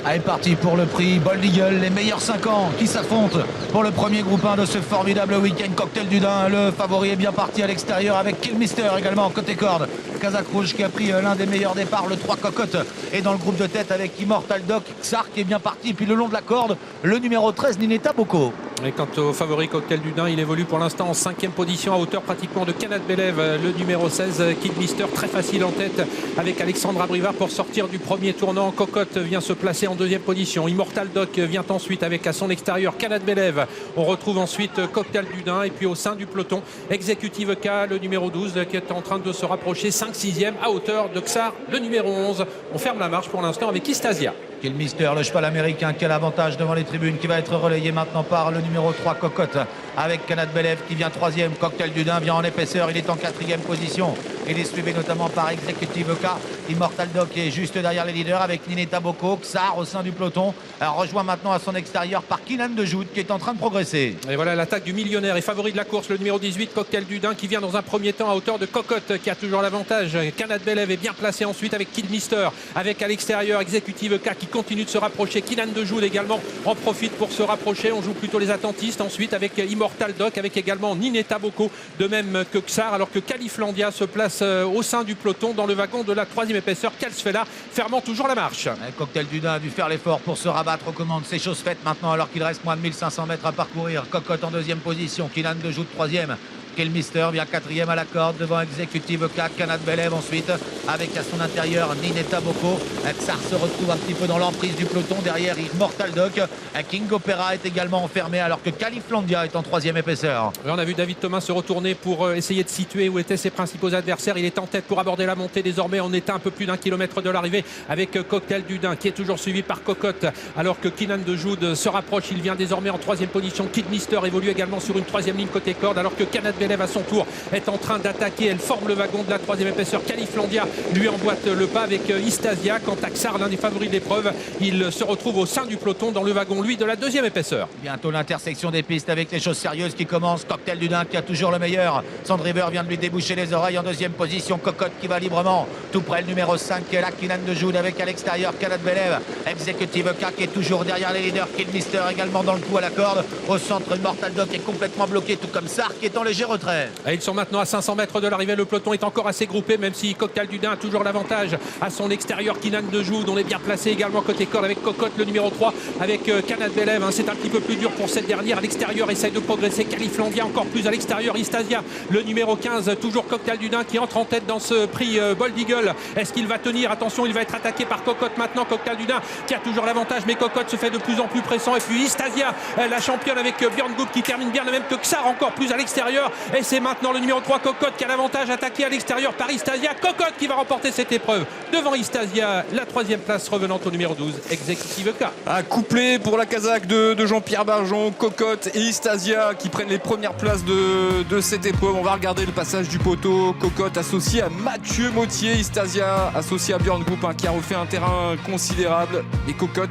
Allez, parti pour le prix Bold Eagle, les meilleurs 5 ans qui s'affrontent pour le premier groupe 1 de ce formidable week-end. Cocktail du Dain, le favori est bien parti à l'extérieur avec Killmister également côté corde. Kazakh Rouge qui a pris l'un des meilleurs départs, le 3 Cocotte est dans le groupe de tête avec Immortal Doc, Xar qui est bien parti. Puis le long de la corde, le numéro 13 Nineta Boko. Et quant au favori Cocktail du Dain, il évolue pour l'instant en 5e position à hauteur pratiquement de Kanat Belev, le numéro 16 Killmister très facile en tête avec Alexandre Abrivard pour sortir du premier tournant. Cocotte vient se placer en 2e position. Immortal Doc vient ensuite avec à son extérieur Kanat Belev. On retrouve ensuite Cocktail du Dain et puis au sein du peloton Executive K, le numéro 12 qui est en train de se rapprocher 5-6e à hauteur de Xar, le numéro 11. On ferme la marche pour l'instant avec Istasia. Killmister, le cheval américain, quel avantage devant les tribunes, qui va être relayé maintenant par le numéro 3 Cocotte avec Kanat Belev qui vient 3e. Cocktail du Dain vient en épaisseur, il est en 4e position. Il est suivi notamment par Executive K. Immortal Doc est juste derrière les leaders avec Nineta Boko. Xar au sein du peloton rejoint maintenant à son extérieur par Kylian de Joud qui est en train de progresser. Et voilà l'attaque du millionnaire et favori de la course, le numéro 18 Cocktail du Dain qui vient dans un premier temps à hauteur de Cocotte qui a toujours l'avantage. Kanat Belev est bien placé ensuite avec Killmister, avec à l'extérieur Executive K qui continue de se rapprocher. Kylian de Joud également en profite pour se rapprocher. On joue plutôt les attentistes ensuite avec Immortal Doc, avec également Nineta Boko, de même que Xar, alors que Califlandia se place au sein du peloton dans le wagon de la 3e épaisseur. Kalsfella fermant toujours la marche. Le Cocktail du Dain a dû faire l'effort pour se rabattre aux commandes. C'est chose faite maintenant alors qu'il reste moins de 1500 mètres à parcourir. Cocotte en 2e position, Kylian de Joud 3e. Killmister vient 4e à la corde devant Executive K. Kanat Belev ensuite avec à son intérieur Nineta Boko. Xar se retrouve un petit peu dans l'emprise du peloton derrière Immortal Doc. King Opera est également enfermé alors que Califlandia est en 3e épaisseur. Et on a vu David Thomas se retourner pour essayer de situer où étaient ses principaux adversaires. Il est en tête pour aborder la montée désormais. On est à un peu plus d'1 kilomètre de l'arrivée avec Cocktail du Dain qui est toujours suivi par Cocotte alors que Kylian de Joud se rapproche. Il vient désormais en 3e position. Killmister évolue également sur une 3e ligne côté corde alors que Kanat Belev à son tour est en train d'attaquer. Elle forme le wagon de la 3e épaisseur. Califlandia lui emboîte le pas avec Istasia. Quant à Xar, l'un des favoris de l'épreuve, il se retrouve au sein du peloton dans le wagon lui de la 2e épaisseur. Bientôt l'intersection des pistes avec les choses sérieuses qui commencent. Cocktail du Dain qui a toujours le meilleur. Sandriver vient de lui déboucher les oreilles en 2e position. Cocotte qui va librement tout près, le numéro 5 qui est là, Kylian de Joud avec à l'extérieur Kanat Belev. Executive K qui est toujours derrière les leaders. Killmister également dans le coup à la corde. Au centre, Immortal Doc est complètement bloqué, tout comme Xar qui est en léger retrait. Et ils sont maintenant à 500 mètres de l'arrivée. Le peloton est encore assez groupé, même si Cocktail du Dain a toujours l'avantage à son extérieur. Kylian de Joud, on est bien placé également côté corde avec Cocotte, le numéro 3 avec Kanat Belev. C'est un petit peu plus dur pour cette dernière. À l'extérieur, essaye de progresser Califlandia, encore plus à l'extérieur. Istasia, le numéro 15, toujours Cocktail du Dain qui entre en tête dans ce prix Bold Eagle. Est-ce qu'il va tenir? Attention, il va être attaqué par Cocotte maintenant. Cocktail du Dain qui a toujours l'avantage, mais Cocotte se fait de plus en plus pressant. Et puis Istasia, la championne avec Björn Goop qui termine bien, le même que Xar, encore plus à l'extérieur. Et c'est maintenant le numéro 3 Cocotte qui a l'avantage, attaqué à l'extérieur par Istasia. Cocotte qui va remporter cette épreuve devant Istasia, la 3e place revenant au numéro 12 Executive K. Un couplet pour la Kazakh de Jean-Pierre Barjon, Cocotte et Istasia qui prennent les premières places de cette épreuve. On va regarder le passage du poteau. Cocotte associé à Mathieu Mauthier, Istasia associé à Björn Goop qui a refait un terrain considérable, et Cocotte